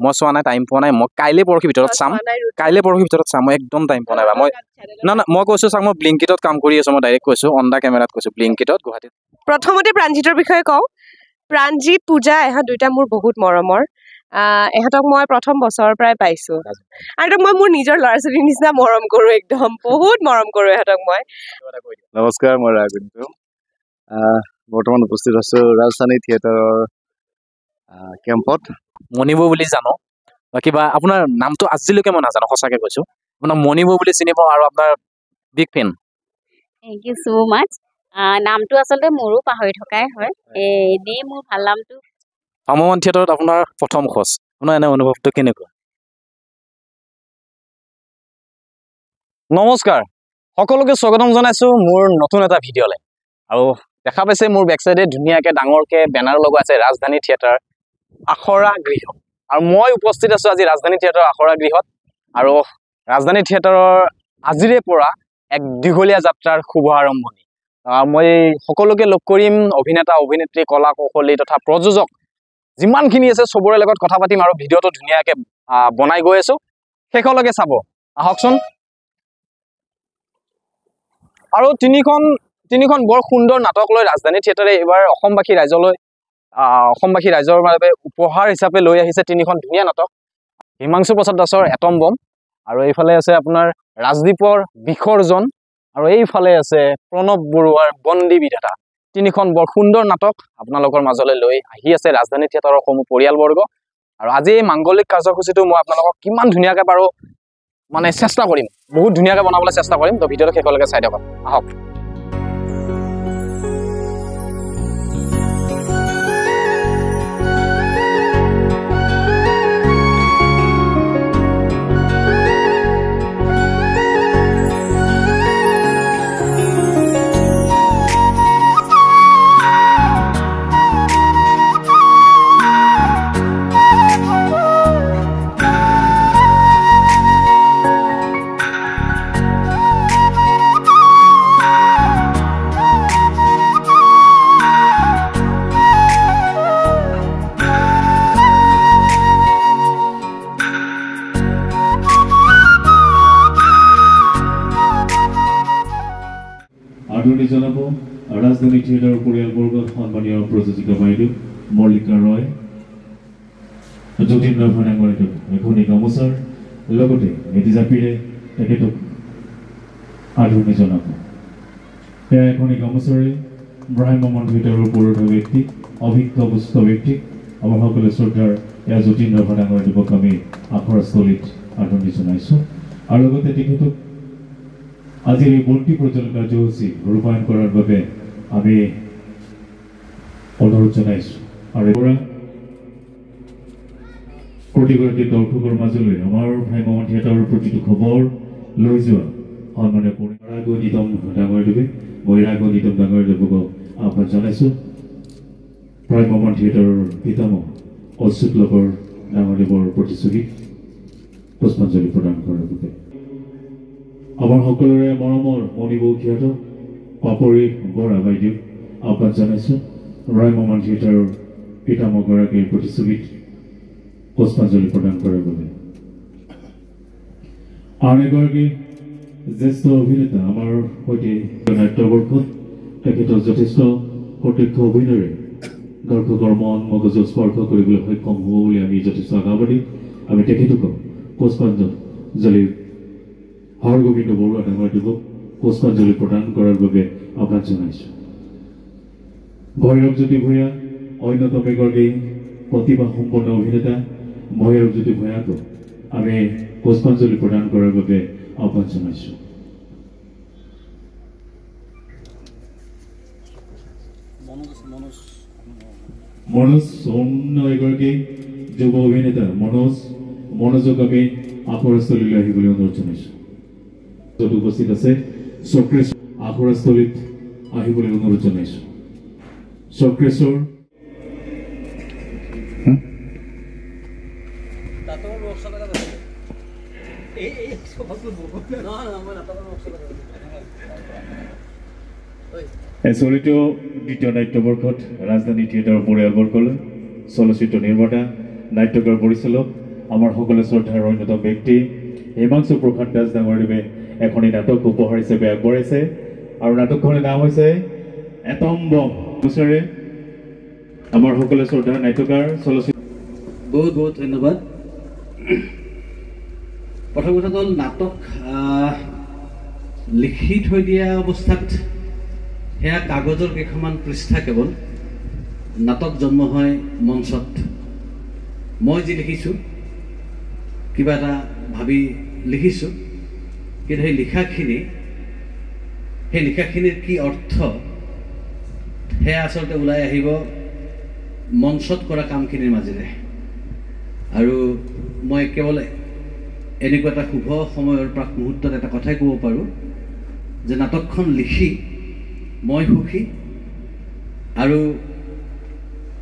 মই চোৱা নাই, টাইম পোৱা নাই। মই কাইলৈ পৰহি ভিতৰত চাম, মই একদম টাইম পোৱা নাই। মই মই কৈছোঁ চাওক, মই ব্লিংকিটত কাম কৰি আছোঁ। মই ডাইৰেক্ট কৈছোঁ, অন দা কেমেৰাত কৈছোঁ, ব্লিংকিটত গুৱাহাটীত। প্ৰথমতে প্ৰাণজিতৰ বিষয়ে কওঁ। প্ৰাণজিত, পূজা, এহঁত দুইটা মোৰ বহুত মৰমৰ। এহঁতক মই প্ৰথম বছৰৰ পৰাই পাইছোঁ আৰু মই মোৰ নিজৰ ল'ৰা ছোৱালীৰ নিচিনা মৰম কৰোঁ, একদম বহুত মৰম কৰোঁ এহঁতক মই। নমস্কাৰ, মই ৰাজেন্দ্ৰ। বৰ্তমান উপস্থিত আছোঁ ৰাজধানী থিয়েটাৰৰ কেম্পত। মণিবু বুলি জানো, কিবা আপোনাৰ নামটো আজিলৈকে মই নাজানো, সঁচাকৈ কৈছোঁ। আপোনাৰ মণিবু বুলি চিনি পাওঁ আৰু আপোনাৰ big fan. Thank you so' much. নামটো আচলতে মোৰো পাহৰি থকাই হয়, এনেই মোৰ ভাল নামটো। ভ্ৰাম্যমাণ থিয়েটাৰত আপোনাৰ প্ৰথম খোজ, আপোনাৰ এনে অনুভৱটো কেনেকুৱা? নমস্কাৰ, সকলোকে স্বাগতম জনাইছোঁ মোৰ নতুন এটা ভিডিঅ'লৈ। আৰু দেখা পাইছে মোৰ বেক চাইডে ধুনীয়াকৈ ডাঙৰকৈ বেনাৰ লগোৱা আছে ৰাজধানী থিয়েটাৰ আখৰা গৃহ। আৰু মই উপস্থিত আছোঁ আজি ৰাজধানী থিয়েটাৰৰ আখৰা গৃহত। আৰু ৰাজধানী থিয়েটাৰৰ আজিৰে পৰা এক দীঘলীয়া যাত্ৰাৰ শুভ আৰম্ভণি। মই সকলোকে লগ কৰিম, অভিনেতা, অভিনেত্ৰী, কলা কৌশলী তথা প্ৰযোজক যিমানখিনি আছে চবৰে লগত কথা পাতিম আৰু ভিডিঅ'টো ধুনীয়াকৈ বনাই গৈ আছোঁ। শেষলৈকে চাব, আহকচোন। আৰু তিনিখন বৰ সুন্দৰ নাটক লৈ ৰাজধানী থিয়েটাৰে এইবাৰ অসমবাসী ৰাইজৰ বাবে উপহাৰ হিচাপে লৈ আহিছে তিনিখন ধুনীয়া নাটক। হিমাংশু প্ৰসাদ দাসৰ এটম বম, আৰু এইফালে আছে আপোনাৰ ৰাজদ্বীপৰ বিসৰ্জন, আৰু এইফালে আছে প্ৰণৱ বৰুৱাৰ বন্দী বিধাতা। তিনিখন বৰ সুন্দৰ নাটক আপোনালোকৰ মাজলৈ লৈ আহি আছে ৰাজধানী থিয়েটাৰৰ সমূহ পৰিয়ালবৰ্গ। আৰু আজি এই মাংগলিক কাৰ্যসূচীটো মই আপোনালোকক কিমান ধুনীয়াকৈ পাৰোঁ মানে চেষ্টা কৰিম, বহুত ধুনীয়াকৈ বনাবলৈ চেষ্টা কৰিম। তো ভিডিঅ'টো শেষলৈকে চাই দিয়ক, আহক। আদৰণি জনাব ৰাজধানী থিয়েটাৰৰ পৰিয়ালবৰ্গ, সন্মানীয় প্ৰযোজিকা বাইদেউ মল্লিকা ৰয়, যতীন্দ্ৰ ভনাংগৰাকীক এখনি গামোচাৰ লগতে এটি জাপিৰে তেখেতক আদৰণি জনাব। এয়া এখনি গামোচাৰে ভ্ৰাম্যমাণ থিয়েটাৰৰ পুৰোধা ব্যক্তি, অভিজ্ঞ বুষ্ট ব্যক্তি, আমাৰ সকলো শ্ৰদ্ধাৰ এয়া যতীন্দ্ৰ ভনাংগৰাকীক আমি আখৰাস্থলীত আদৰণি জনাইছোঁ। আৰু লগতে তেখেতক আজিৰ এই বন্তি প্ৰজ্বলন কাৰ্যসূচী ৰূপায়ণ কৰাৰ বাবে আমি অনুৰোধ জনাইছোঁ। আৰু পৰা প্ৰতিগৰাকী দৰ্শকৰ মাজলৈ আমাৰ ভ্ৰাম্যমাণ থিয়েটাৰৰ প্ৰতিটো খবৰ লৈ যোৱা সন্মানীয় নিতম ডাঙৰদেৱে নিতম ডাঙৰদেৱক আহ্বান জনাইছোঁ। ভ্ৰাম্যমাণ থিয়েটাৰৰ পিতামহ অচ্যুত লকৰ ডাঙৰদেৱৰ প্ৰতিচ্ছবিত পুষ্পাঞ্জলি প্ৰদান কৰাৰ বাবে আমাৰ সকলোৰে মৰমৰ মণিবু খ্যাত পাপৰি বৰা বাইদেউ আহ্বান জনাইছোঁ। ভ্ৰাম্যমাণ থিয়েটাৰৰ পিতামহগৰাকীৰ প্ৰতিচ্ছবিত পুষ্পাঞ্জলি প্ৰদান কৰাৰ বাবে আন এগৰাকী জ্যেষ্ঠ অভিনেতা আমাৰ সৈতে নাট্যবৰ্ষত, তেখেতৰ যথেষ্ট প্ৰত্যক্ষ অভিনয়েৰে দৰ্শকৰ মন মগজু স্পৰ্শ কৰিবলৈ সক্ষম হ'ব বুলি আমি যথেষ্ট আশাবাদী। আমি তেখেতক পুষ্পাঞ্জলি হৰগোবিন্দ বৰুৱা ডাঙৰদেৱক পুষ্পাঞ্জলি প্ৰদান কৰাৰ বাবে আহ্বান জনাইছোঁ। ভৈৰৱজ্যোতি ভূঞা অন্যতম এগৰাকী প্ৰতিভা সম্পন্ন অভিনেতা, ভৈৰৱজ্যোতি ভূঞাক আমি পুষ্পাঞ্জলি প্ৰদান কৰাৰ বাবে আহ্বান জনাইছোঁ। মনোজ অন্য এগৰাকী যুৱ অভিনেতা, মনোজক আমি আখৰাস্থলীলৈ আহিবলৈ অনুৰোধ জনাইছোঁ। উপস্থিত আছে চক্ৰেশ্বৰ, আখৰাস্থলীত আহিবলৈ অনুৰোধ জনাইছোঁ। চক্ৰেশ্বৰ চলিত দ্বিতীয় নাট্যবৰ্ষত ৰাজধানী থিয়েটাৰৰ পৰিয়ালবৰ্গলৈ চলচ্চিত্ৰ নিৰ্মাতা নাট্যকাৰ পৰিচালক আমাৰ সকলো শ্ৰদ্ধাৰ অন্যতম ব্যক্তি হিমাংশু প্ৰসাদ দাস ডাঙৰীয়াদেৱে এখনি নাটক উপহাৰ হিচাপে আগবঢ়াইছে আৰু নাটকখনৰ নাম হৈছে এটম বম ওচৰে আমাৰ সকলো শ্ৰদ্ধাৰ নাট্যকাৰ চলচ্চিত্ৰ বহুত বহুত ধন্যবাদ প্ৰথম কথা হ'ল নাটক লিখি থৈ দিয়া অৱস্থাত সেয়া কাগজৰ কেইখনমান পৃষ্ঠা কেৱল নাটক জন্ম হয় মঞ্চত মই যি লিখিছোঁ কিবা এটা ভাবি লিখিছোঁ কিন্তু সেই লিখাখিনিৰ কি অৰ্থ সেয়া আচলতে ওলাই আহিব মঞ্চত কৰা কামখিনিৰ মাজেৰে আৰু মই কেৱল এনেকুৱা এটা শুভ সময়ৰ প্ৰাক মুহূৰ্তত এটা কথাই ক'ব পাৰোঁ যে নাটকখন লিখি মই সুখী আৰু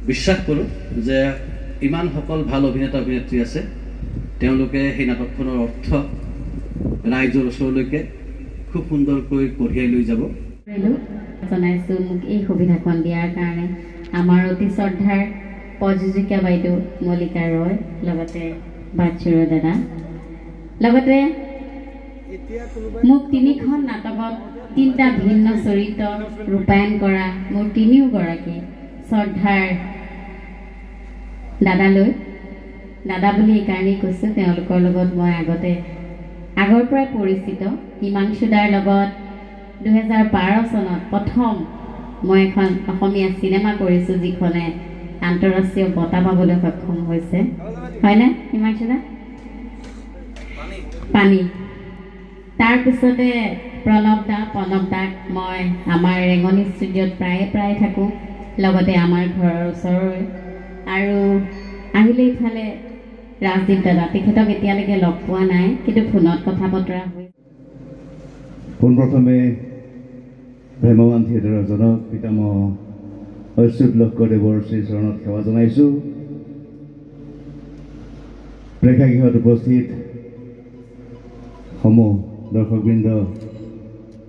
বিশ্বাস কৰোঁ যে ইমানসকল ভাল অভিনেতা অভিনেত্ৰী আছে তেওঁলোকে সেই নাটকখনৰ অৰ্থ ৰাইজৰ ওচৰলৈকে খুব সুন্দৰকৈ কঢ়িয়াই লৈ যাব জনাইছোঁ মোক এই সুবিধাখন দিয়াৰ কাৰণে আমাৰ অতি শ্ৰদ্ধাৰ প্ৰযোজিকা বাইদেউ মল্লিকা ৰয় লগতে বাচ্চুৰ দাদা লগতে মোক 3খন নাটকত 3টা ভিন্ন চৰিত্ৰ ৰূপায়ণ কৰা মোৰ 3গৰাকী শ্ৰদ্ধাৰ দাদা বুলি এইকাৰণেই কৈছোঁ তেওঁলোকৰ লগত মই আগৰ পৰাই পৰিচিত হিমাংশু দাৰ লগত 2012 চনত প্ৰথম মই এখন অসমীয়া চিনেমা কৰিছোঁ যিখনে আন্তঃৰাষ্ট্ৰীয় বঁটা পাবলৈ সক্ষম হৈছে হয়নে হিমাংশু দা পানী তাৰপিছতে প্ৰণৱ দাক মই আমাৰ ৰেঙনি ষ্টুডিঅ'ত প্ৰায়ে থাকোঁ লগতে আমাৰ ঘৰৰ ওচৰৰে আৰু আহিলে ইফালে ৰাজদীপ দাদা তেখেতক এতিয়ালৈকে লগ পোৱা নাই কিন্তু ফোনত কথা বতৰা হৈ পোনপ্ৰথমে ভ্ৰাম্যমাণ থিয়েটাৰৰ জনক পিতামহ অচ্যুত লক্ষ্কৰদেৱৰ শ্ৰীচৰণত সেৱা জনাইছোঁ প্ৰেক্ষাগৃহত উপস্থিত সমূহ দৰ্শকবৃন্দ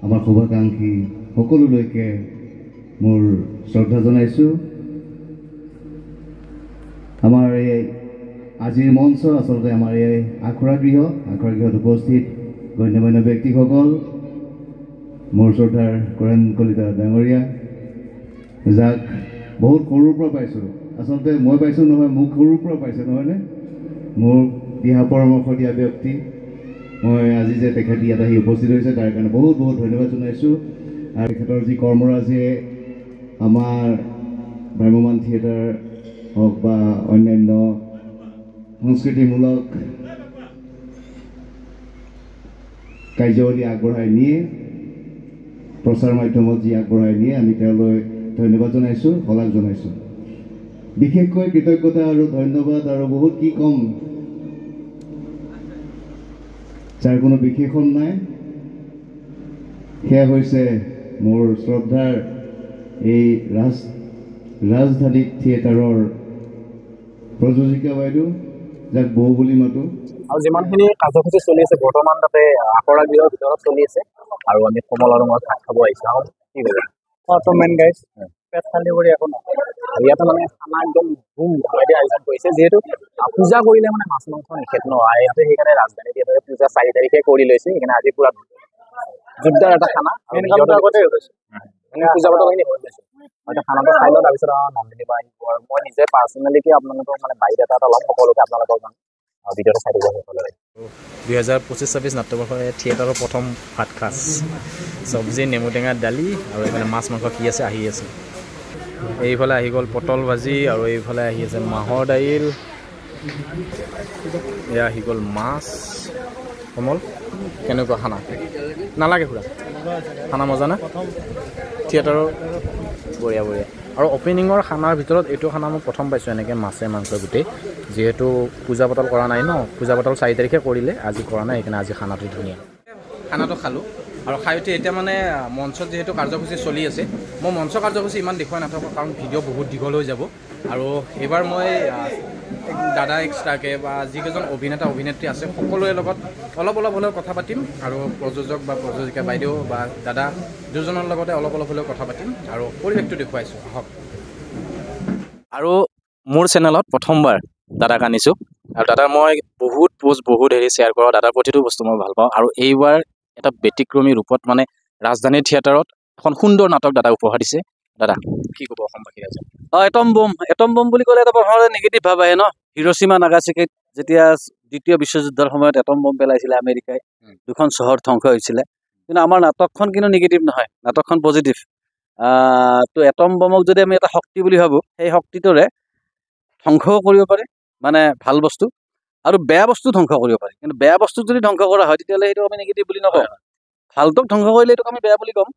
আমাৰ শুভাকাংক্ষী সকলোলৈকে মোৰ শ্ৰদ্ধা জনাইছোঁ আমাৰ এই আজিৰ মঞ্চ আচলতে আমাৰ এই আখৰা গৃহত উপস্থিত গণ্যমান্য ব্যক্তিসকল মোৰ শ্ৰদ্ধাৰ কৰেণ কলিতা ডাঙৰীয়া যাক বহুত সৰুৰ পৰা পাইছোঁ আচলতে মই পাইছোঁ নহয় মোক সৰুৰ পৰা পাইছে নহয়নে মোৰ দিহা পৰামৰ্শ দিয়া ব্যক্তি মই আজি যে তেখেত ইয়াত আহি উপস্থিত হৈছে তাৰ কাৰণে বহুত বহুত ধন্যবাদ জনাইছোঁ আৰু তেখেতৰ যি কৰ্মৰাজিয়ে আমাৰ ভ্ৰাম্যমাণ থিয়েটাৰ হওক বা অন্যান্য সংস্কৃতিমূলক কাৰ্যাৱলী আগবঢ়াই নিয়ে প্ৰচাৰ মাধ্যমত যি আগবঢ়াই নিয়ে আমি তেওঁলৈ ধন্যবাদ জনাইছোঁ শলাগ জনাইছোঁ বিশেষকৈ কৃতজ্ঞতা আৰু ধন্যবাদ আৰু বহুত কি ক'ম যাৰ কোনো বিশেষণ নাই সেয়া হৈছে মোৰ শ্ৰদ্ধাৰ এই ৰাজধানী থিয়েটাৰৰ প্ৰযোজিকা বাইদেউ যাক বৌ বুলি মাতোঁ আৰু যিমানখিনি কাৰ্যসূচী চলি আছে বৰ্তমান তাতে আখৰা গৃহৰ ভিতৰত চলি আছে আৰু আমি কমল আৰু মই ভাত খাব আহিছোঁ কি কৈছে মেইন গাইজ পেট খালী কৰি একো নহয় ইয়াতে মানে খানা একদম ধুম ধামেদি আয়োজন কৰিছে যিহেতু পূজা কৰিলে মানে মাছ মাংস নিষেধ নহয় ইয়াতে সেইকাৰণে ৰাজধানী থিয়েটাৰে পূজা 4 তাৰিখে কৰি লৈছে সেইকাৰণে আজি পুৰা জোৰদাৰ এটা খানা আগতে পূজা পাতলখিনি হৈ গৈছে এতিয়া খানাটো খাই লওঁ তাৰপিছত নন্দিনী বা আহিব আৰু মই নিজে পাৰ্চনেলিকে আপোনালোকক মানে বায়'ডাটা এটা ল'ম সকলোকে আপোনালোকৰ কাৰণে ভিডিঅ'টো চাই দিব সকলোৰে 2025-26 নাট্যবৰ্ষৰ থিয়েটাৰৰ প্ৰথম ভাত সাজ চব্জি নেমু টেঙা দালি আৰু এইফালে মাছ মাংস কি আছে আহি আছে এইফালে আহি গ'ল পটল ভাজি আৰু এইফালে আহি আছে মাহৰ দাইল এয়া আহি গ'ল মাছ কমল কেনেকুৱা খানা নালাগে খুৰা খানা মজা না থিয়েটাৰৰ বঢ়িয়া আৰু অপেনিঙৰ খানাৰ ভিতৰত এইটো খানা মই প্ৰথম পাইছোঁ এনেকৈ মাছে মাংস গোটেই যিহেতু পূজা পাতল কৰা নাই ন পূজা পাতল 4 তাৰিখে কৰিলে আজি কৰা নাই সেইকাৰণে আজি খানাটো ধুনীয়া খানাটো খালোঁ আৰু খাই উঠি এতিয়া মানে মঞ্চত যিহেতু কাৰ্যসূচী চলি আছে মই মঞ্চ কাৰ্যসূচী ইমান দেখুৱাই নাথাকোঁ কাৰণ ভিডিঅ' বহুত দীঘল হৈ যাব আৰু এইবাৰ মই দাদা এক্সট্ৰাকৈ বা যিকেইজন অভিনেতা অভিনেত্ৰী আছে সকলোৰে লগত অলপ হ'লেও কথা পাতিম আৰু প্ৰযোজক বা প্ৰযোজিকা বাইদেউ বা দাদা দুজনৰ লগতে অলপ হ'লেও কথা পাতিম আৰু পৰিৱেশটো দেখুৱাইছোঁ আহক আৰু মোৰ চেনেলত প্ৰথমবাৰ দাদাক আনিছোঁ আৰু দাদা মই বহুত পোষ্ট বহুত হেৰি শ্বেয়াৰ কৰোঁ দাদাৰ প্ৰতিটো বস্তু মই ভাল পাওঁ আৰু এইবাৰ এটা ব্যতিক্ৰমী ৰূপত মানে ৰাজধানী থিয়েটাৰত এখন সুন্দৰ নাটক দাদা উপহাৰ দিছে দাদা কি ক'ব অসমবাসী ৰাইজক এটম বম বুলি ক'লে এটা প্ৰথমতে নিগেটিভ ভাৱ আহে ন হিৰোশ্বিমা নাগাচাকিত যেতিয়া দ্বিতীয় বিশ্বযুদ্ধৰ সময়ত এটম বম পেলাইছিলে আমেৰিকাই দুখন চহৰ ধ্বংস হৈছিলে কিন্তু আমাৰ নাটকখন কিন্তু নিগেটিভ নহয় নাটকখন পজিটিভ তো এটম বমক যদি আমি এটা শক্তি বুলি ভাবোঁ সেই শক্তিটোৰে ধ্বংসও কৰিব পাৰে মানে ভাল বস্তু আৰু বেয়া বস্তু ধ্বংস কৰিব পাৰে কিন্তু বেয়া বস্তু যদি ধ্বংস কৰা হয় তেতিয়াহ'লে সেইটো আমি নিগেটিভ বুলি নকওঁ ভালটোক ধ্বংস কৰিলে এইটোক আমি বেয়া বুলি ক'ম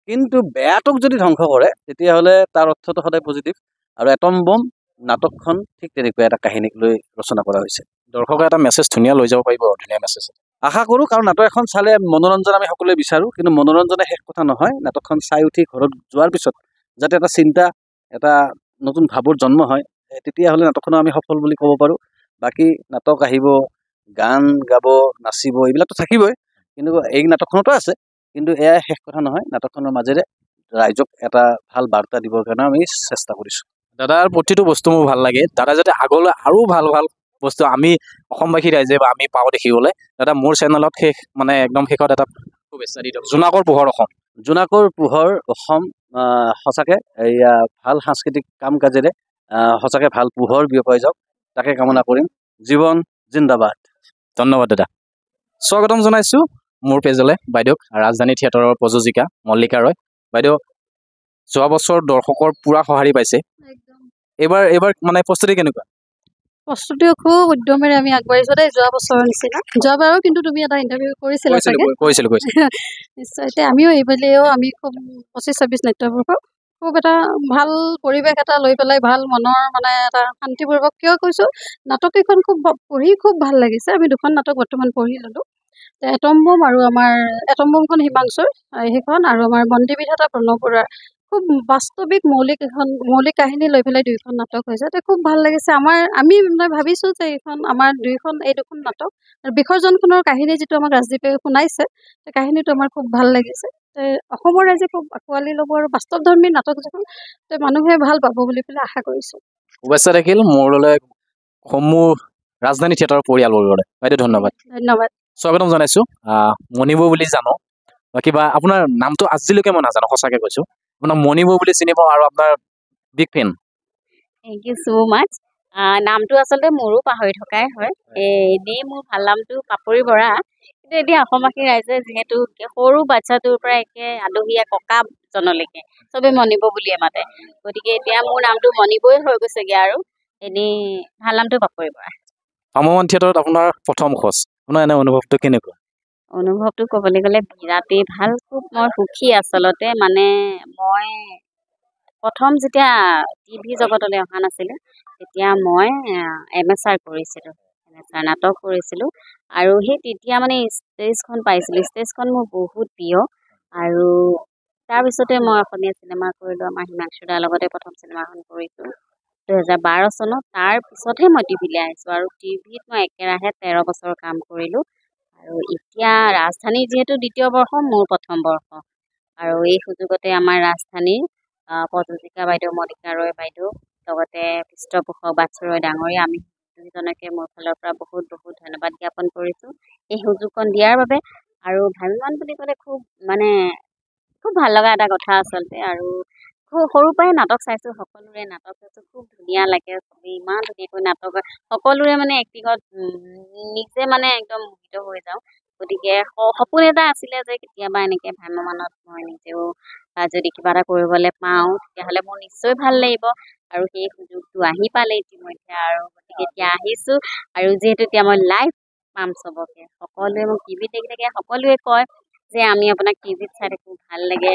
কিন্তু বেয়াটোক যদি ধ্বংস কৰে তেতিয়াহ'লে তাৰ অৰ্থটো সদায় পজিটিভ আৰু এটম বম নাটকখন ঠিক তেনেকুৱা এটা কাহিনীক লৈ ৰচনা কৰা হৈছে দৰ্শকে এটা মেছেজ ধুনীয়া লৈ যাব পাৰিব ধুনীয়া মেছেজ আশা কৰোঁ কাৰণ নাটক এখন চালে মনোৰঞ্জন আমি সকলোৱে বিচাৰোঁ কিন্তু মনোৰঞ্জনে শেষ কথা নহয় নাটকখন চাই উঠি ঘৰত যোৱাৰ পিছত যাতে এটা চিন্তা এটা নতুন ভাৱৰ জন্ম হয় তেতিয়াহ'লে নাটকখনো আমি সফল বুলি ক'ব পাৰোঁ বাকী নাটক আহিব গান গাব নাচিব এইবিলাকতো থাকিবই কিন্তু এই নাটকখনতো আছে কিন্তু এয়াই শেষ কথা নহয় নাটকখনৰ মাজেৰে ৰাইজক এটা ভাল বাৰ্তা দিবৰ কাৰণে আমি চেষ্টা কৰিছোঁ দাদাৰ প্ৰতিটো বস্তু মোৰ ভাল লাগে দাদা যাতে আগলৈ আৰু ভাল ভাল বস্তু আমি অসমবাসী ৰাইজে বা আমি পাওঁ দেখিবলৈ দাদা মোৰ চেনেলত শেষ মানে একদম শেষত এটা শুভেচ্ছা দি দিয়ক জোনাকৰ পোহৰ অসম জোনাকৰ পোহৰ অসম সঁচাকৈ এয়া ভাল সাংস্কৃতিক কাম কাজেৰে সঁচাকৈ ভাল পোহৰ বিয়পাই যাওক তাকে কামনা কৰিম জীৱন জিন্দাবাদ ধন্যবাদ দাদা স্বাগতম জনাইছোঁ মোৰ পেজলৈ বাইদেউক ৰাজধানী থিয়েটাৰৰ প্ৰযোজিকা মল্লিকা ৰয় বাইদেউ যোৱা বছৰ দৰ্শকৰ পূৰা সঁহাৰি পাইছে এইবাৰ মানে প্ৰস্তুতি কেনেকুৱা প্ৰস্তুতিও খুব উদ্যমেৰে আমি আগবাঢ়িছোঁ দেই যোৱা বছৰৰ নিচিনা যোৱাবাৰো কিন্তু তুমি এটা ইণ্টাৰভিউ কৰিছিলা চাগে কৰিছিলোঁ নিশ্চয় এতিয়া আমিও এইবেলিও আমি খুব 25-26 নাট্যবৰ্ষ খুব এটা ভাল পৰিৱেশ এটা লৈ পেলাই ভাল মনৰ মানে এটা শান্তিপূৰ্বক কিয় কৈছোঁ নাটককেইখন পঢ়ি খুব ভাল লাগিছে আমি দুখন নাটক বৰ্তমান পঢ়ি ল'লোঁ এটম বম আৰু আমাৰ এটম বমখন হিমাংশুৰ সেইখন আৰু আমাৰ বন্দী বিধাতা প্ৰণৱ বৰুৱাৰ খুব বাস্তৱিক মৌলিক কাহিনী লৈ পেলাই দুইখন নাটক হৈছে তো খুব ভাল লাগিছে আমি মানে ভাবিছোঁ যে এই দুখন নাটক আৰু বিসৰ্জনখনৰ কাহিনী যিটো আমাক ৰাজদ্বীপে শুনাইছে সেই কাহিনীটো আমাৰ খুব ভাল লাগিছে অসমৰ ৰাইজে খুব আঁকোৱালি ল'ব আৰু বাস্তৱধৰ্মী নাটক যখন মানুহে ভাল পাব বুলি পেলাই আশা কৰিছোঁ শুভেচ্ছা থাকিল মোৰলৈ সমূহ ৰাজধানী থিয়েটাৰৰ পৰিয়ালবৰ্গলৈ বাইদেউ ধন্যবাদ স্বাগতম জনাইছোঁ মণিবৌ বুলি জানো কিবা আপোনাৰ নামটো আজিলৈকে মই নাজানো সঁচাকৈ কৈছোঁ আপোনাৰ মণিবৌ বুলি চিনি পাওঁ আৰু আপোনাৰ big fan thank you so' much নামটো আচলতে মোৰো পাহৰি থকাই হয় এনেই মোৰ ভাল নামটো পাপৰি বৰা কিন্তু এতিয়া অসমবাসী ৰাইজে যিহেতু সৰু বাচ্ছাটোৰ পৰা একে আলহীয়া ককাজনলৈকে চবেই মণিব বুলিয়ে মাতে গতিকে এতিয়া মোৰ নামটো মণিবই হৈ গৈছেগৈ আৰু এনেই ভাল নামটো পাপৰি বৰা ভ্ৰাম্যমাণ থিয়েটাৰত আপোনাৰ প্ৰথম খোজ আপোনাৰ এনে অনুভৱটো কেনেকুৱা অনুভৱটো ক'বলৈ গ'লে বিৰাটেই ভাল খুব মই সুখী আচলতে মানে মই প্ৰথম যেতিয়া টিভি জগতলৈ অহা নাছিলোঁ তেতিয়া মই MSR কৰিছিলোঁ MSR নাটক কৰিছিলোঁ আৰু সেই তেতিয়া মানে ষ্টেজখন পাইছিলোঁ ষ্টেজখন মোৰ বহুত প্ৰিয় আৰু তাৰপিছতে মই অসমীয়া চিনেমা কৰিলোঁ আমাৰ হিমাংশু দাৰ লগতে প্ৰথম চিনেমাখন কৰিছোঁ 2012 চনত তাৰপিছতহে মই টিভিলৈ আহিছোঁ আৰু টিভিত মই একেৰাহে 13 বছৰ কাম কৰিলোঁ আৰু এতিয়া ৰাজধানী যিহেতু দ্বিতীয় বৰ্ষ মোৰ প্ৰথম বৰ্ষ আৰু এই সুযোগতে আমাৰ ৰাজধানীৰ প্ৰযোজিকা বাইদেউ মল্লিকা ৰয় বাইদেউ লগতে পৃষ্ঠপোষক বাচ্ছু ৰয় ডাঙৰীয়া আমি দুয়োজনকে মোৰ ফালৰ পৰা বহুত বহুত ধন্যবাদ জ্ঞাপন কৰিছোঁ এই সুযোগকণ দিয়াৰ বাবে আৰু ভ্ৰাম্যমাণ বুলি ক'লে খুব ভাল লগা এটা কথা আচলতে আৰু খুব সৰুৰ পৰাই নাটক চাইছোঁ সকলোৰে নাটক চাইছোঁ খুব ধুনীয়া লাগে চবেই ইমান ধুনীয়াকৈ নাটক সকলোৰে মানে এক্টিঙত নিজে মানে একদম মোহিত হৈ যাওঁ গতিকে সপোন এটা আছিলে যে কেতিয়াবা এনেকৈ ভ্ৰাম্যমাণত মই নিজেও যদি কিবা এটা কৰিবলৈ পাওঁ তেতিয়াহ'লে মোৰ নিশ্চয় ভাল লাগিব আৰু সেই সুযোগটো আহি পালে ইতিমধ্যে আৰু গতিকে এতিয়া আহিছোঁ আৰু যিহেতু এতিয়া মই লাইভ পাম চবকে সকলোৱে মোক টিভিত দেখি থাকে সকলোৱে কয় যে আমি আপোনাক টিভিত চাই থাকোঁ ভাল লাগে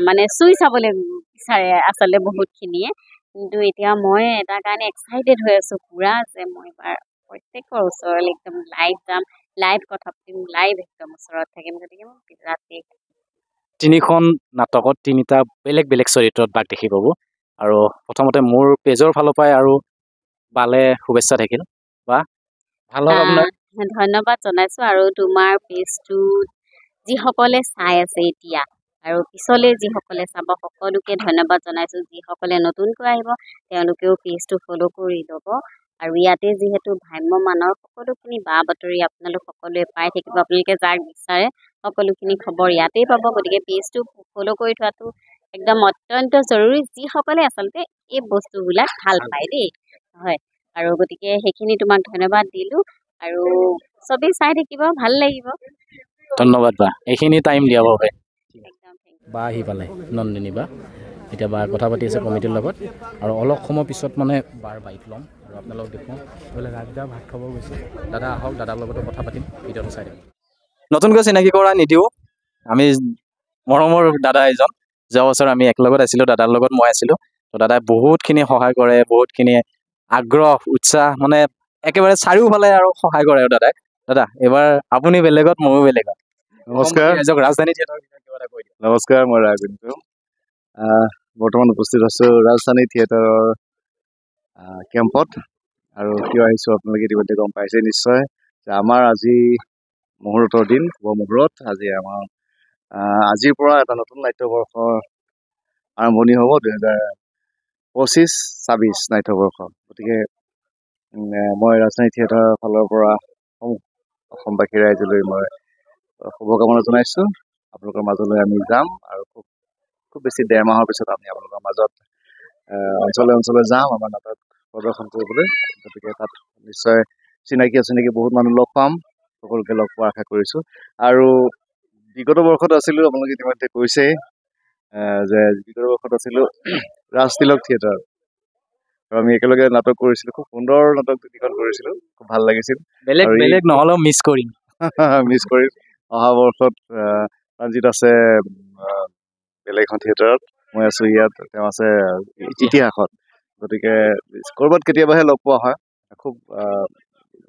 মানে চুই চাবলৈ বিচাৰে আচলতে বহুতখিনিয়ে কিন্তু এতিয়া মই এটা কাৰণে এক্সাইটেড হৈ আছোঁ পূৰা যে মই এবাৰ প্ৰত্যেকৰ ওচৰলৈ একদম লাইভ যাম লাইভ কথা পাতিম লাইভ একদম ওচৰত থাকিম গতিকে মই বিৰাটেই তিনিখন নাটকত তিনিটা বেলেগ বেলেগ চৰিত্ৰত বাক দেখি পাব আৰু প্ৰথমতে মোৰ পেজৰ ফালৰ পৰাই আৰু বালে শুভেচ্ছা থাকিল বা ভাল হওক আপোনাৰ ধন্যবাদ জনাইছোঁ আৰু তোমাৰ পেজটো যিসকলে চাই আছে এতিয়া আৰু পিছলৈ যিসকলে চাব সকলোকে ধন্যবাদ জনাইছোঁ যিসকলে নতুনকৈ আহিব তেওঁলোকেও পেজটো ফ'ল' কৰি ল'ব আৰু ইয়াতে যিহেতু ভ্ৰাম্যমানৰ সকলোখিনি বা বাতৰি আপোনালোক সকলোৱে পাই থাকিব আপোনালোকে যাক বিচাৰে সকলোখিনি খবৰ ইয়াতেই পাব গতিকে পেজটো ফ'ল' কৰি থোৱাটো একদম অত্যন্ত জৰুৰী যিসকলে আচলতে এই বস্তুবিলাক ভাল পায় দেই হয় আৰু গতিকে সেইখিনি তোমাক ধন্যবাদ দিলোঁ আৰু চবেই চাই থাকিব ভাল লাগিব ধন্যবাদ বা এইখিনি টাইম দিয়াৰ বাবে একদম বা আহি পালে নন্দিনী বা এতিয়া বা কথা পাতি আছে কমিটিৰ লগত আৰু অলপ সময় পিছত মানে বাৰ বাইক ল'ম আৰু আপোনালোকক দেখুৱাম বোলে ৰাজদা ভাত খাব গৈছে দাদা আহক দাদাৰ লগতো কথা পাতিম ভিডিঅ'টো চাই দিম নতুনকৈ চিনাকি কৰা নিদিওঁ আমি মৰমৰ দাদা এজন যোৱা বছৰ আমি একেলগত আছিলোঁ দাদাৰ লগত মই আছিলোঁ তো দাদাই বহুতখিনি সহায় কৰে বহুতখিনি আগ্ৰহ উৎসাহ মানে একেবাৰে চাৰিওফালে আৰু সহায় কৰে আৰু দাদাই দাদা এইবাৰ আপুনি বেলেগত ময়ো বেলেগত নমস্কাৰ ৰাজধানী থিয়েটাৰৰ বিষয়ে কিবা এটা কৈ দিয়ক নমস্কাৰ মই ৰাজেন্দ্ৰ বৰ্তমান উপস্থিত আছোঁ ৰাজধানী থিয়েটাৰৰ কেম্পত আৰু কিয় আহিছোঁ আপোনালোকে ইতিমধ্যে গম পাইছে নিশ্চয় যে আমাৰ আজি মুহূৰ্তৰ দিন শুভ মুহূৰ্ত আজি আমাৰ আজিৰ পৰা এটা নতুন নাট্যবৰ্ষৰ আৰম্ভণি হ'ব 2025-26 নাট্যবৰ্ষ গতিকে মই ৰাজধানী থিয়েটাৰৰ ফালৰ পৰা অসমবাসী ৰাইজলৈ মই শুভকামনা জনাইছোঁ আপোনালোকৰ মাজলৈ আমি যাম আৰু খুব বেছি 1.5 মাহৰ পিছত আমি আপোনালোকৰ মাজত অঞ্চলে অঞ্চলে যাম আমাৰ নাটক প্ৰদৰ্শন কৰিবলৈ গতিকে তাত নিশ্চয় চিনাকি অচিনাকি বহুত মানুহ লগ পাম সকলোকে লগ পোৱাৰ আশা কৰিছোঁ আৰু বিগত বৰ্ষত আছিলোঁ আপোনালোকে ইতিমধ্যে কৈছেই যে বিগত বৰ্ষত আছিলোঁ ৰাজতিলক থিয়েটাৰ আৰু আমি একেলগে নাটক কৰিছিলোঁ খুব সুন্দৰ নাটক দুটিখন কৰিছিলোঁ খুব ভাল লাগিছিল বেলেগ নহ'লেও মিছ কৰিম মিছ কৰিম অহা বৰ্ষত ৰঞ্জিত আছে বেলেগ এখন থিয়েটাৰত মই আছোঁ ইয়াত তেওঁ আছে ইতিহাসত গতিকে ক'ৰবাত কেতিয়াবাহে লগ পোৱা হয় খুব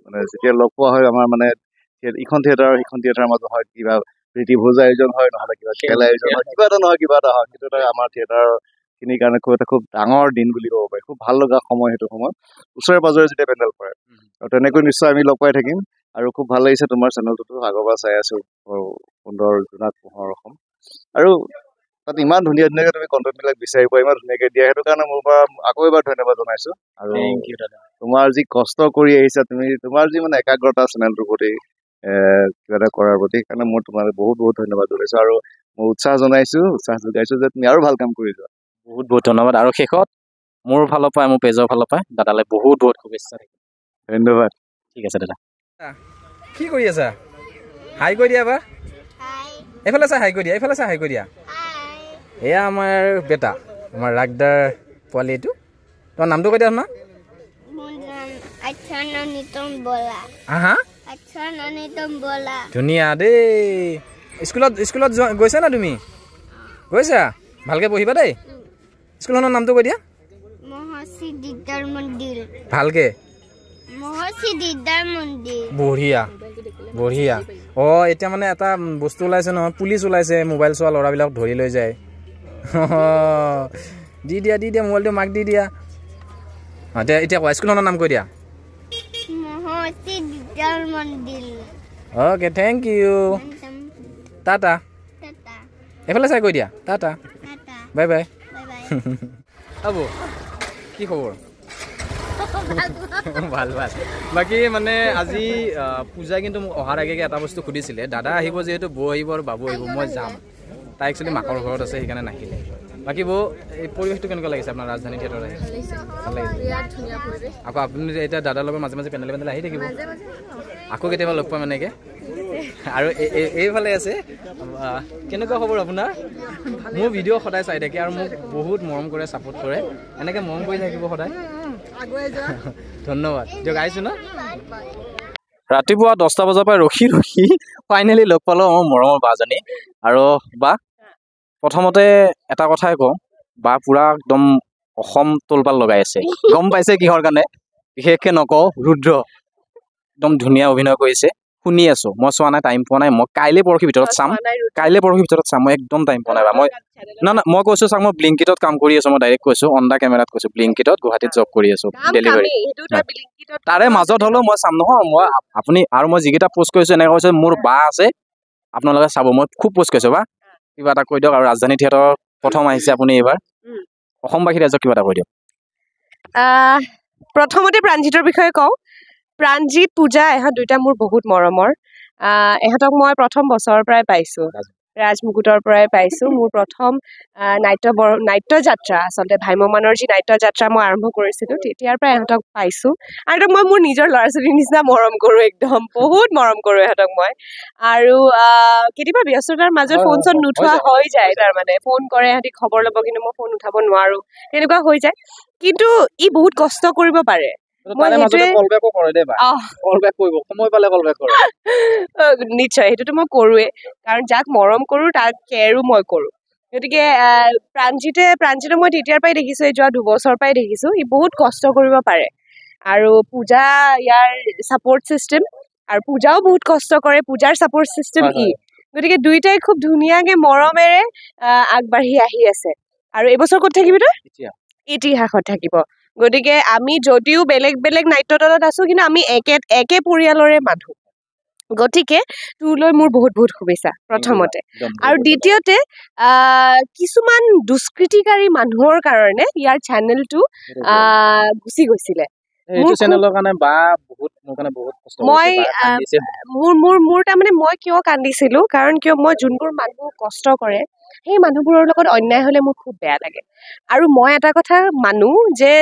মানে যেতিয়া লগ পোৱা হয় আমাৰ মানে ইখন থিয়েটাৰ সিখন থিয়েটাৰৰ মাজত হয় কিবা প্ৰীতিভোজ আয়োজন হয় নহ'লে কিবা খেল আয়োজন হয় কিবা এটা নহয় কিবা এটা হয় কিন্তু এটা আমাৰ থিয়েটাৰখিনিৰ কাৰণে খুব ডাঙৰ দিন বুলি ক'ব পাৰি খুব ভাল লগা সময় সেইটো সময়ত ওচৰে পাজৰে যেতিয়া পেণ্ডেল পৰে আৰু তেনেকৈ নিশ্চয় আমি লগ পাই থাকিম আৰু খুব ভাল লাগিছে তোমাৰ চেনেলটোতো আগৰ পৰা চাই আছোঁ সুন্দৰ জোনাক পোহৰ অসম আৰু তাত ইমান ধুনীয়াকৈ তুমি কণ্টেণ্টবিলাক বিচাৰি পোৱা ইমান ধুনীয়াকৈ দিয়া সেইটো কাৰণে মোৰ পৰা আকৌ এবাৰ ধন্যবাদ জনাইছোঁ আৰু তোমাৰ যি কষ্ট কৰি আহিছা তুমি তোমাৰ যি মানে একাগ্ৰতা চেনেলটোৰ প্ৰতি কিবা এটা কৰাৰ প্ৰতি সেইকাৰণে মই তোমালৈ বহুত বহুত ধন্যবাদ জনাইছোঁ আৰু মই উৎসাহ যোগাইছোঁ যে তুমি আৰু ভাল কাম কৰি যোৱা বহুত বহুত ধন্যবাদ আৰু শেষত মোৰ ফালৰ পৰা মোৰ পেজৰ ফালৰ পৰা দাদালৈ বহুত বহুত শুভেচ্ছা থাকিল ধন্যবাদ ঠিক আছে দাদা কি কৰি আছা হাই কৈ দিয়া এবাৰ এইফালে চা হাই কৈ দিয়া এইফালে চা হাই কৈ দিয়া এয়া আমাৰ বেটা আমাৰ ৰাগদাৰ পোৱালি এইটো তোমাৰ নামটো কৈ দিয়া শুনা হা ধুনীয়া দেই স্কুলত গৈছা না তুমি গৈছা ভালকৈ পঢ়িবা দেই স্কুলখনৰ নামটো কৈ দিয়া ভালকৈ বঢ়িয়া বঢ়িয়া অঁ এতিয়া মানে এটা বস্তু ওলাইছে নহয় পুলিচ ওলাইছে মোবাইল চোৱা ল'ৰাবিলাক ধৰি লৈ যায় দি দিয়া মোবাইলটো মাক দি দিয়া এতিয়া কোৱা স্কুলখনৰ নাম কৈ দিয়া অ'কে থেংক ইউ টাটা এইফালে চাই কৈ দিয়া টাটা বাই বাই আবু কি খবৰ ভাল বাকী মানে আজি পূজাই কিন্তু মোক অহাৰ আগে এটা বস্তু সুধিছিলে দাদা আহিব যিহেতু বৌ আহিব আৰু বাবু আহিব মই যাম তাই একচুৱেলি মাকৰ ঘৰত আছে সেইকাৰণে নাহিলে বাকী বৌ এই পৰিৱেশটো কেনেকুৱা লাগিছে আপোনাৰ ৰাজধানী থিয়েটাৰত ভাল লাগিছে আকৌ আপুনি এতিয়া দাদাৰ লগত মাজে মাজে পেণ্ডেল আহি থাকিব আকৌ কেতিয়াবা লগ পাম এনেকৈ আৰু এইফালে আছে কেনেকুৱা খবৰ আপোনাৰ মোৰ ভিডিঅ' সদায় চাই থাকে আৰু মোক বহুত মৰম কৰে ছাপোৰ্ট কৰে এনেকৈ মৰম কৰি থাকিব সদায় ধন্যবাদ দিয়ক আহিছোঁ ন ৰাতিপুৱা 10টা বজাৰ পৰা ৰখি ফাইনেলি লগ পালোঁ মোৰ মৰমৰ বাজনী আৰু বা প্ৰথমতে এটা কথাই কওঁ বা পূৰা একদম অসম তোলপাল লগাই আছে গম পাইছে কিহৰ কাৰণে বিশেষকৈ নকওঁ ৰুদ্ৰ একদম ধুনীয়া অভিনয় কৰিছে শুনি আছোঁ মই চোৱা নাই টাইম পোৱা নাই মই কাইলৈ পৰহি ভিতৰত চাম মই একদম টাইম পোৱা নাই মই না মই কৈছোঁ চাওক মই ব্লিংকিটত কাম কৰি আছোঁ মই ডাইৰেক্ট কৈছোঁ অন দা কেমেৰাত কৈছোঁ ব্লিংকিটত গুৱাহাটীত জব কৰি আছোঁ ডেলিভাৰী তাৰে মাজত হ'লেও মই চাম নহয় মই আপুনি আৰু মই যিকেইটা পোষ্ট কৰিছোঁ এনেকৈ কৈছোঁ মোৰ বা আছে আপোনালোকে চাব মই খুব পোষ্ট কৰিছোঁ বা কিবা এটা কৈ দিয়ক আৰু ৰাজধানী থিয়েটাৰৰ প্ৰথম আহিছে আপুনি এইবাৰ অসমবাসী ৰাইজক কিবা এটা কৈ দিয়ক প্ৰথমতে প্ৰাণজিতৰ বিষয়ে কওঁ প্ৰাণজিত পূজা এহঁত দুইটা মোৰ বহুত মৰমৰ এহঁতক মই প্ৰথম বছৰৰ পৰাই পাইছোঁ ৰাজমুকুটৰ পৰাই পাইছোঁ মোৰ প্ৰথম নাট্যযাত্ৰা আচলতে ভাম্যমানৰ যি নাট্যযাত্ৰা মই আৰম্ভ কৰিছিলোঁ তেতিয়াৰ পৰা এহঁতক পাইছোঁ আৰু মই মোৰ নিজৰ ল'ৰা ছোৱালীৰ নিচিনা মৰম কৰোঁ একদম বহুত মৰম কৰোঁ এহঁতক মই আৰু কেতিয়াবা ব্যস্ততাৰ মাজত ফোন চোন নুঠোৱা হৈ যায় তাৰমানে ফোন কৰে সিহঁতি খবৰ ল'ব কিন্তু মই ফোন উঠাব নোৱাৰোঁ তেনেকুৱা হৈ যায় কিন্তু ই বহুত কষ্ট কৰিব পাৰে নিশ্চয় সেইটোতো মই কৰোঁৱে কাৰণ যাক মৰম কৰোঁ তাক কেয়াৰো মই কৰোঁ গতিকে প্ৰাণজিতক মই তেতিয়াৰ পৰাই দেখিছোঁ যোৱা 2 বছৰৰ পৰাই দেখিছোঁ ই বহুত কষ্ট কৰিব পাৰে আৰু পূজা ইয়াৰ ছাপৰ্ট ছিষ্টেম আৰু পূজাও বহুত কষ্ট কৰে পূজাৰ ছাপৰ্ট ছিষ্টেম ই গতিকে দুইটাই খুব ধুনীয়াকৈ মৰমেৰে আগবাঢ়ি আহি আছে আৰু এইবছৰ ক'ত থাকিবি তই ইতিহাসত থাকিব গতিকে আমি যদিও বেলেগ বেলেগ নাট্য দলত আছোঁ কিন্তু আমি একে পৰিয়ালৰে মানুহ গতিকে তোলৈ মোৰ বহুত বহুত শুভেচ্ছা প্ৰথমতে আৰু দ্বিতীয়তে কিছুমান দুষ্কৃতিকাৰী মানুহৰ কাৰণে ইয়াৰ চেনেলটো গুচি গৈছিলে মোৰ তাৰমানে মই কিয় কান্দিছিলোঁ কাৰণ কিয় মই যোনবোৰ মানুহ কষ্ট কৰে সেই মানুহবোৰৰ লগত অন্যায় হ'লে মোৰ খুব বেয়া লাগে আৰু মই এটা কথা মানো যে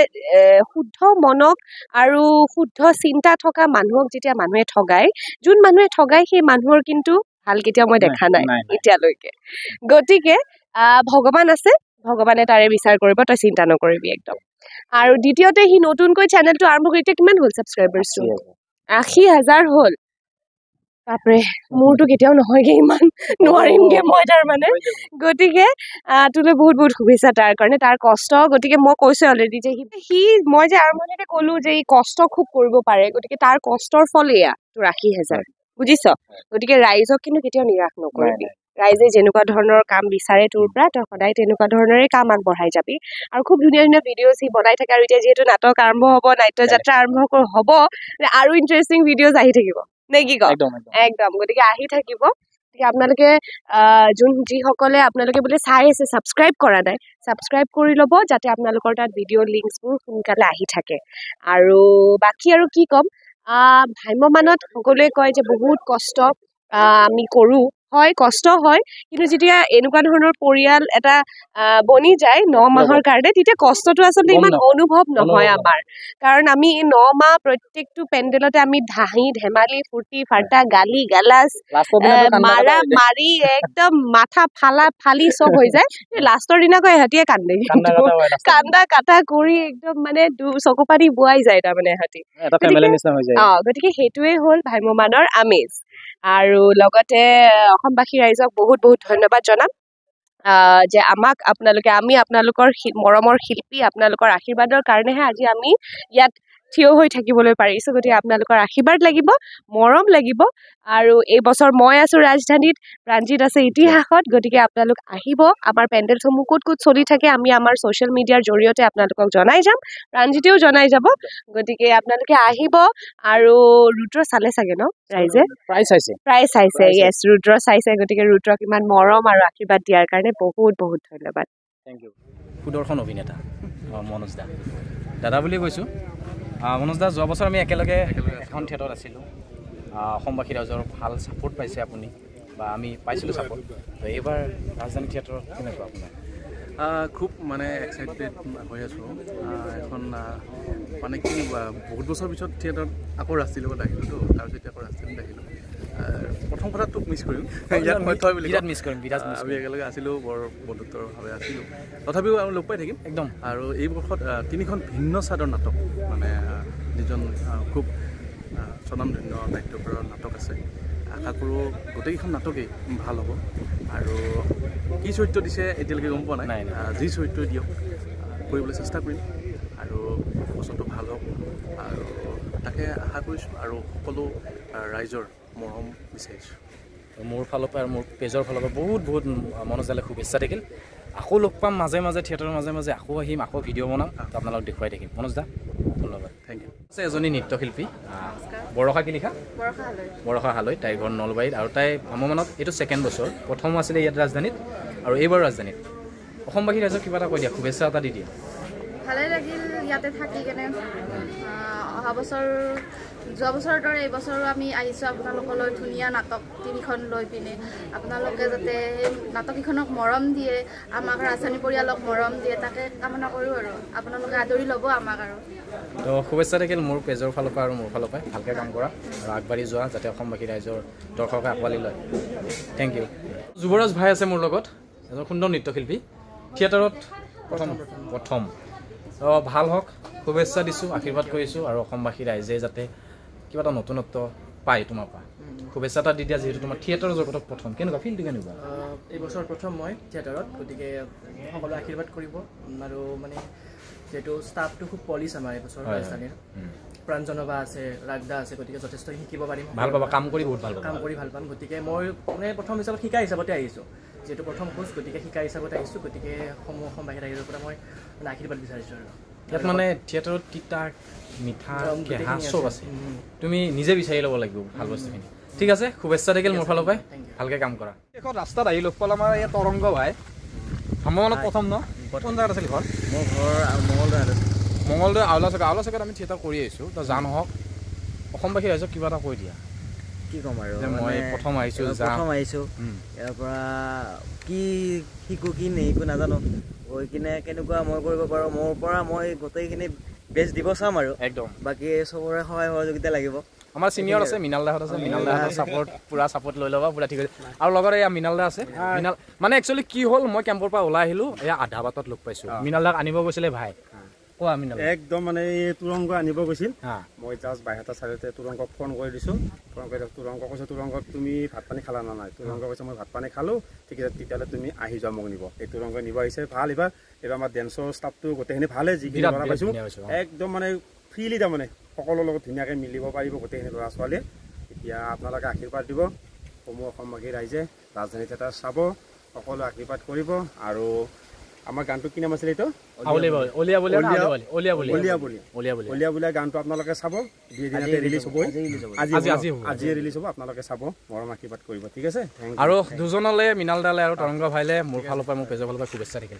শুদ্ধ মনক আৰু শুদ্ধ চিন্তা থকা মানুহক যেতিয়া মানুহে ঠগায় যোন মানুহে ঠগায় সেই মানুহৰ কিন্তু ভাল কেতিয়াও মই দেখা নাই এতিয়ালৈকে গতিকে ভগৱান আছে ভগৱানে তাৰে বিচাৰ কৰিব তই চিন্তা নকৰিবি একদম আৰু দ্বিতীয়তে সি নতুনকৈ চেনেলটো আৰম্ভ কৰি এতিয়া কিমান হ'ল ছাবস্ক্ৰাইবাৰ্ছটো 80,000 হ'ল বাপৰে মোৰতো কেতিয়াও নহয়গে ইমান নোৱাৰিমগে মই তাৰমানে গতিকে তোলৈ বহুত বহুত শুভেচ্ছা তাৰ কাৰণে তাৰ কষ্ট গতিকে মই কৈছোঁ অলৰেডি যে সি মই যে আৰম্ভণিতে ক'লোঁ যে ই কষ্ট খুব কৰিব পাৰে গতিকে তাৰ কষ্টৰ ফল এয়া তোৰ 80,000 বুজিছ গতিকে ৰাইজক কিন্তু কেতিয়াও নিৰাশ নকৰিবি ৰাইজে যেনেকুৱা ধৰণৰ কাম বিচাৰে তোৰ পৰা তই সদায় তেনেকুৱা ধৰণৰে কাম আগবঢ়াই যাবি আৰু খুব ধুনীয়া ধুনীয়া ভিডিঅ'জ সি বনাই থাকে আৰু এতিয়া যিহেতু নাটক আৰম্ভ হ'ব নাট্যযাত্ৰা আৰম্ভ হ'ব আৰু ইণ্টাৰেষ্টিং ভিডিঅ'জ আহি থাকিব নে কি ক একদম গতিকে আহি থাকিব গতিকে আপোনালোকে যিসকলে আপোনালোকে বোলে চাই আছে ছাবস্ক্ৰাইব কৰা নাই ছাবস্ক্ৰাইব কৰি ল'ব যাতে আপোনালোকৰ তাত ভিডিঅ' লিংকছবোৰ সোনকালে আহি থাকে আৰু বাকী আৰু কি ক'ম ভাম্যমানত সকলোৱে কয় যে বহুত কষ্ট আমি কৰোঁ হয় কষ্ট হয় কিন্তু যেতিয়া এনেকুৱা ধৰণৰ পৰিয়াল এটা বনি যায় 9 মাহৰ কাৰণে তেতিয়া কষ্টটো আচলতে ইমান অনুভৱ নহয় আমাৰ কাৰণ আমি 9 মাহ প্ৰত্যেকটো পেণ্ডেলতে আমি হাঁহি ধেমালি ফূৰ্তি ফাৰ্তা গালি গালাজ মাৰা মাৰি একদম মাথা ফালি চব হৈ যায় লাষ্টৰ দিনাকৈ ইহঁতিয়ে কান্দে কান্দা কাটা কৰি একদম মানে চকু পানী বোৱাই যায় তাৰমানে ইহঁতি গতিকে সেইটোৱে হ'ল ভাম্যমানৰ আমেজ আৰু লগতে অসমবাসী ৰাইজক বহুত বহুত ধন্যবাদ জনাম যে আপোনালোকে আমি আপোনালোকৰ মৰমৰ শিল্পী আপোনালোকৰ আশীৰ্বাদৰ কাৰণেহে আজি আমি ইয়াত থিয় হৈ থাকিবলৈ পাৰিছোঁ গতিকে আপোনালোকৰ আশীৰ্বাদ লাগিব মৰম লাগিব আৰু এই বছৰ মই আছোঁ ৰাজধানীত প্ৰাণজিত আছে ইতিহাসত গতিকে আপোনালোক আহিব আমাৰ পেণ্ডেলসমূহ ক'ত ক'ত চলি থাকে আমি আমাৰ ছ'চিয়েল মিডিয়াৰ জৰিয়তে আপোনালোকক জনাই যাম প্ৰাণজিতেও জনাই যাব গতিকে আপোনালোকে আহিব আৰু ৰুদ্ৰ চালে চাগে ন ৰাইজে প্ৰায় চাইছে য়েছ ৰুদ্ৰ চাইছে গতিকে ৰুদ্ৰক ইমান মৰম আৰু আশীৰ্বাদ দিয়াৰ কাৰণে বহুত বহুত ধন্যবাদ থেংক ইউ সুদৰ্শন অভিনেতা মনোজ দা দাদা বুলি কৈছোঁ মনোজ দা যোৱা বছৰ আমি একেলগে এখন থিয়েটাৰত আছিলোঁ অসমবাসী ৰাইজৰ ভাল ছাপোৰ্ট পাইছে আপুনি বা আমি পাইছিলোঁ ছাপোৰ্ট এইবাৰ ৰাজধানী থিয়েটাৰত কেনেকুৱা আপোনাৰ খুব মানে এক্সাইটেড হৈ আছোঁ এখন মানে কি বহুত বছৰ পিছত থিয়েটাৰত আকৌ ৰাষ্ট্ৰীয় লগত আহিলোঁতো তাৰপিছত এতিয়া আকৌ ৰাষ্ট্ৰীয় আহিলোঁ প্ৰথম কথা তোক মিছ কৰিম ইয়াত মই থৈ বুলি মিছ কৰিম আমি একেলগে আছিলোঁ বৰ বন্ধুত্বভাৱে আছিলোঁ তথাপিও আমি লগ পাই থাকিম একদম আৰু এই বৰ্ষত 3খন ভিন্ন স্বাদৰ নাটক মানে যিজন খুব স্বনামধন্য নাট্যকাৰৰ নাটক আছে আশা কৰোঁ গোটেইকেইখন নাটকেই ভাল হ'ব আৰু কি চৰিত্ৰ দিছে এতিয়ালৈকে গম পোৱা নাই যি চৰিত্ৰ দিয়ক কৰিবলৈ চেষ্টা কৰিম আৰু বস্তুটো ভাল হওক আৰু তাকে আশা কৰিছোঁ আৰু সকলো ৰাইজৰ মৰম বিচাৰিছোঁ মোৰ ফালৰ পৰা আৰু মোৰ পেজৰ ফালৰ পৰা বহুত বহুত মনোজালে শুভেচ্ছা থাকিল আকৌ লগ পাম মাজে মাজে থিয়েটাৰৰ মাজে মাজে আকৌ আহিম আকৌ ভিডিঅ' বনাম তো আপোনালোকক দেখুৱাই থাকিম মনোজ দা ধন্যবাদ থেংক ইউ আছে এজনী নৃত্যশিল্পী বৰষা কি লিখা বৰষা হালৈ তাইৰ ঘৰ নলবাৰীত আৰু তাই ভ্ৰমণত এইটো 2nd বছৰ প্ৰথম আছিলে ইয়াত ৰাজধানীত আৰু এইবাৰ ৰাজধানীত অসমবাসী ৰাইজক কিবা এটা কৈ দিয়া শুভেচ্ছা এটা দি দিয়া ভালে লাগিল ইয়াতে থাকি কেনে অহা বছৰ যোৱা বছৰৰ দৰে এই বছৰো আমি আহিছোঁ আপোনালোকলৈ ধুনীয়া নাটক 3খন লৈ পিনে আপোনালোকে যাতে সেই নাটককেইখনক মৰম দিয়ে আমাক ৰাজধানী পৰিয়ালক মৰম দিয়ে তাকে কামনা কৰোঁ আৰু আপোনালোকে আদৰি ল'ব আমাক আৰু তো শুভেচ্ছা থাকিল মোৰ পেজৰ ফালৰ পৰা আৰু মোৰ ফালৰ পৰা ভালকৈ কাম কৰা আৰু আগবাঢ়ি যোৱা যাতে অসমবাসী ৰাইজৰ দৰ্শকে আঁকোৱালি লয় থেংক ইউ যুৱৰাজ ভাই আছে মোৰ লগত এজন সুন্দৰ নৃত্যশিল্পী থিয়েটাৰত প্ৰথম ভাল হওক শুভেচ্ছা দিছোঁ আশীৰ্বাদ কৰিছোঁ আৰু অসমবাসী ৰাইজে যাতে কিবা এটা নতুনত্ব পায় তোমাৰ পৰা শুভেচ্ছা এটা দি দিয়া যিহেতু তোমাৰ থিয়েটাৰৰ জগতত প্ৰথম কেনেকুৱা ফিল্ডটো কেনেকুৱা এই বছৰ প্ৰথম মই থিয়েটাৰত গতিকে সকলোৱে আশীৰ্বাদ কৰিব আৰু মানে যিহেতু ষ্টাফটো খুব পলিচ আমাৰ এই বছৰ ৰাজধানীৰ প্ৰাঞ্জনবা আছে ৰাগদা আছে গতিকে যথেষ্ট শিকিব পাৰিম ভাল পাবা কাম কৰি বহুত ভাল পাবা কাম কৰি ভাল পাম গতিকে মই মানে প্ৰথম হিচাপত শিকা হিচাপতে আহিছোঁ যিহেতু প্ৰথম কোচ গতিকে শিকা হিচাপতে আহিছোঁ গতিকে অসমবাসী ৰাইজৰ পৰা মই মানে আশীৰ্বাদ বিচাৰিছোঁ আৰু ইয়াত মানে থিয়েটাৰত তিতা মিঠা কেঁহা চব আছে তুমি নিজে বিচাৰি ল'ব লাগিব ভাল বস্তুখিনি ঠিক আছে শুভেচ্ছা থাকিল মোৰ ফালৰ পৰাই ভালকৈ কাম কৰা এখন ৰাস্তাত আহি লগ পালে আমাৰ ইয়াত তৰংগ ভাই ভ্ৰমণত প্ৰথম ন কোন জেগাত আছিল ঘৰ মোৰ ঘৰ মঙলদৈ আউলা চকত আমি থিয়েটাৰ কৰি আহিছোঁ তো যা নহওক অসমবাসী ৰাইজক কিবা এটা কৈ দিয়া কি ক'ম আৰু মই প্ৰথম আহিছোঁ ইয়াৰ পৰা কি শিকো কি নিশিকো নাজানো গৈ কিনে কেনেকুৱা মই কৰিব পাৰোঁ মোৰ পৰা মই গোটেইখিনি বেষ্ট দিব চাম আৰু একদম বাকী চবৰে সহায় সহযোগিতা লাগিব আমাৰ চিনিয়ৰ আছে মৃণাল দাহঁত আছে মৃণাল দাহঁতৰ পুৰা ছাপোৰ্ট লৈ ল'বা পুৰা ঠিক আছে আৰু লগতে এয়া মৃণাল দা আছে মৃণাল মানে একচুৱেলি কি হ'ল মই কেম্পৰ পৰা ওলাই আহিলোঁ এয়া আধা বাটত লগ পাইছোঁ মৃণাল দাক আনিব গৈছিলে ভাই কোৱা মৃণাল একদম মানে এই তুৰংগ আনিব গৈছিল মই জাষ্ট বাইহাটা চাইডতে তুৰংগক ফোন কৰি দিছোঁ ফোন কৰি তুৰংগ কৈছে তুৰংগক তুমি ভাত পানী খালা না নাই তুৰংগ কৈছে মই ভাত পানী খালোঁ ঠিক আছে তেতিয়াহ'লে তুমি আহি যোৱা মোক নিব এই তুৰংগ নিব আহিছে ভাল এইবাৰ আমাৰ ডেন্সৰ ষ্টাফটো গোটেইখিনি ভালেই যিখিনি ল'ৰা পাইছোঁ একদম মানে ফ্ৰীলি তাৰমানে সকলোৰ লগত ধুনীয়াকৈ মিলিব পাৰিব গোটেইখিনি ল'ৰা ছোৱালীয়ে এতিয়া আপোনালোকে আশীৰ্বাদ দিব সমূহ অসমবাসী ৰাইজে ৰাজধানী থিয়েটাৰ চাব সকলোৱে আশীৰ্বাদ কৰিব আৰু আমাৰ গানটো কি নাম আছিলে এইটো অলিয়া গানটো আপোনালোকে চাব ৰিলিজ হ'ব আজি ৰিলিজ হ'ব আপোনালোকে চাব মৰম আশীৰ্বাদ কৰিব ঠিক আছে আৰু দুজনলৈ মৃণাল দালে আৰু তৰংগ ভাইলে মোৰ ফালৰ পৰা মোৰ পেজৰ ফালৰ পৰা শুভেচ্ছা থাকিল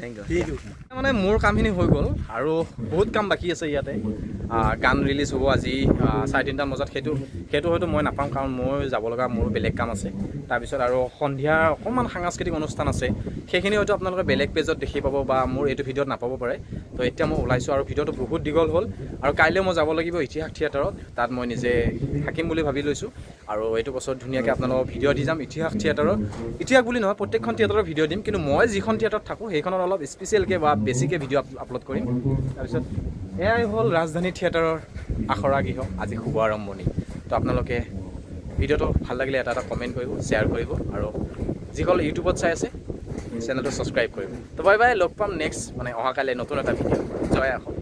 মানে মোৰ কামখিনি হৈ গ'ল আৰু বহুত কাম বাকী আছে ইয়াতে গান ৰিলিজ হ'ব আজি 3:30 বজাত সেইটো হয়তো মই নাপাম কাৰণ মই যাব লগা মোৰ বেলেগ কাম আছে তাৰপিছত আৰু সন্ধিয়া অকণমান সাংস্কৃতিক অনুষ্ঠান আছে সেইখিনি হয়তো আপোনালোকে বেলেগ পেজত দেখি পাব বা মোৰ এইটো ভিডিঅ'ত নাপাব পাৰে তো এতিয়া মই ওলাইছোঁ আৰু ভিডিঅ'টো বহুত দীঘল হ'ল আৰু কাইলৈ মই যাব লাগিব ইতিহাস থিয়েটাৰত তাত মই নিজে থাকিম বুলি ভাবি লৈছোঁ আৰু এইটো বছৰত ধুনীয়াকৈ আপোনালোকক ভিডিঅ' দি যাম ইতিহাস থিয়েটাৰত ইতিহাস বুলি নহয় প্ৰত্যেকখন থিয়েটাৰৰ ভিডিঅ' দিম কিন্তু মই যিখন থিয়েটাৰত থাকোঁ সেইখনত অলপ স্পেচিয়েলকৈ বা বেছিকৈ ভিডিঅ' আপলোড কৰিম তাৰপিছত এয়াই হ'ল ৰাজধানী থিয়েটাৰৰ আখৰা গৃহ আজি শুভ আৰম্ভণি তো আপোনালোকে ভিডিঅ'টো ভাল লাগিলে এটা কমেণ্ট কৰিব শ্বেয়াৰ কৰিব আৰু যিসকল ইউটিউবত চাই আছে চেনেলটো ছাবস্ক্ৰাইব কৰিব তো বাই বাই লগ পাম নেক্সট মানে অহাকাইলৈ নতুন এটা ভিডিঅ' জয় অসম